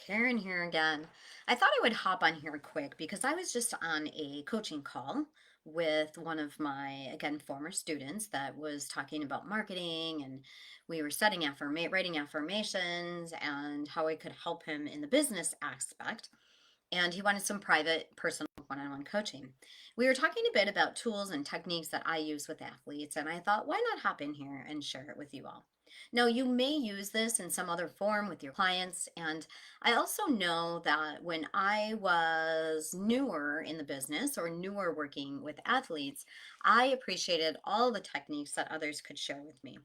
Karen here again. I thought I would hop on here quick because I was just on a coaching call with one of my, again, former students that was talking about marketing, and we were writing affirmations and how I could help him in the business aspect. And he wanted some private, personal one-on-one coaching. We were talking a bit about tools and techniques that I use with athletes, and I thought, why not hop in here and share it with you all? Now, you may use this in some other form with your clients, and I also know that when I was newer in the business or newer working with athletes, I appreciated all the techniques that others could share with me.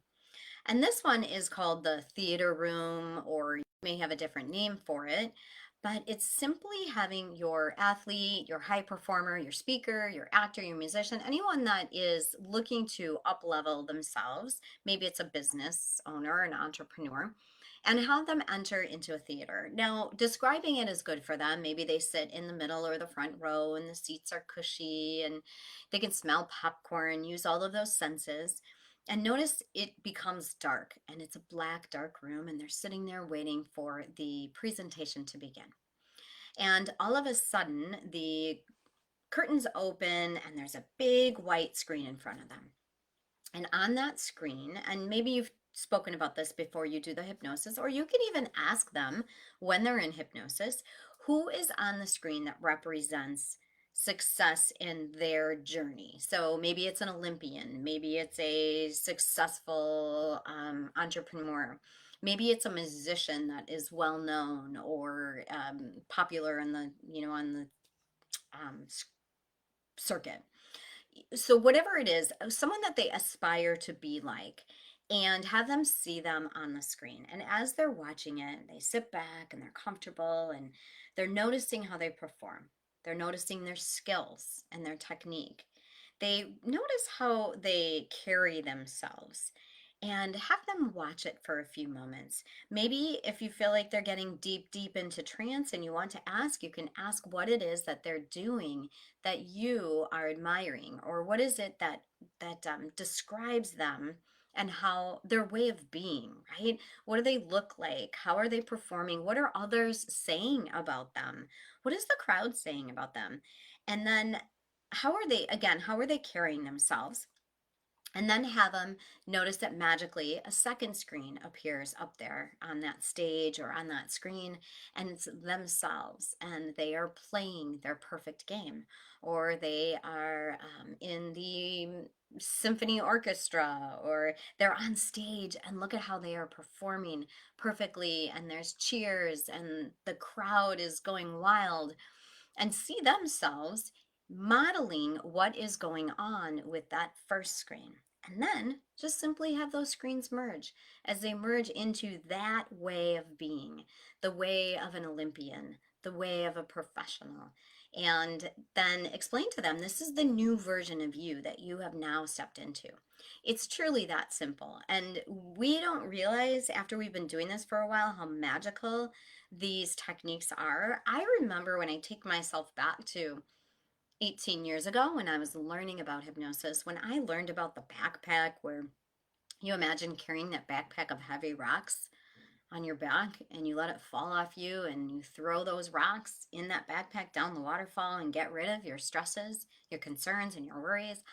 And this one is called the theater room, or you may have a different name for it, but it's simply having your athlete, your high performer, your speaker, your actor, your musician, anyone that is looking to up level themselves. Maybe it's a business owner, an entrepreneur, and have them enter into a theater. Now, describing it is good for them. Maybe they sit in the middle or the front row and the seats are cushy and they can smell popcorn, use all of those senses. And notice it becomes dark and it's a black, dark room, and they're sitting there waiting for the presentation to begin. And all of a sudden, the curtains open and there's a big white screen in front of them. And on that screen, and maybe you've spoken about this before you do the hypnosis, or you can even ask them when they're in hypnosis, who is on the screen that represents success in their journey. So maybe it's an Olympian, maybe it's a successful entrepreneur, maybe it's a musician that is well known or popular in the on the um, circuit. So whatever it is, someone that they aspire to be like, and have them see them on the screen. And as they're watching it, they sit back and they're comfortable and they're noticing how they perform. They're noticing their skills and their technique. They notice how they carry themselves and have them watch it for a few moments. Maybe if you feel like they're getting deep, deep into trance and you want to ask, you can ask what it is that they're doing that you are admiring, or what is it that describes them and how their way of being, right? What do they look like? How are they performing? What are others saying about them? What is the crowd saying about them? And then how are they carrying themselves? And then have them notice that magically a second screen appears up there on that stage or on that screen, and it's themselves, and they are playing their perfect game, or they are in the symphony orchestra, or they're on stage and look at how they are performing perfectly, and there's cheers, and the crowd is going wild, and see themselves modeling what is going on with that first screen. And then just simply have those screens merge as they merge into that way of being, the way of an Olympian, the way of a professional. And then explain to them this is the new version of you that you have now stepped into. It's truly that simple. And we don't realize after we've been doing this for a while how magical these techniques are. I remember when I take myself back to 18 years ago when I was learning about hypnosis, when I learned about the backpack, where you imagine carrying that backpack of heavy rocks on your back and you let it fall off you and you throw those rocks in that backpack down the waterfall and get rid of your stresses, your concerns, and your worries.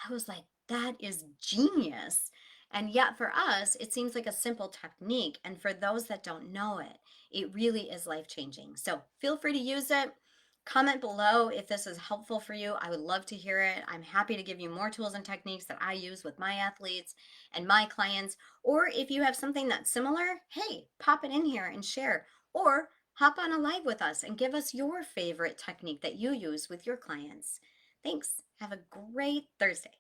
I was like, that is genius. And yet, for us, it seems like a simple technique. And for those that don't know it, it really is life changing. So feel free to use it. Comment below if this is helpful for you. I would love to hear it. I'm happy to give you more tools and techniques that I use with my athletes and my clients. Or if you have something that's similar, hey, pop it in here and share. Or hop on a live with us and give us your favorite technique that you use with your clients. Thanks. Have a great Thursday.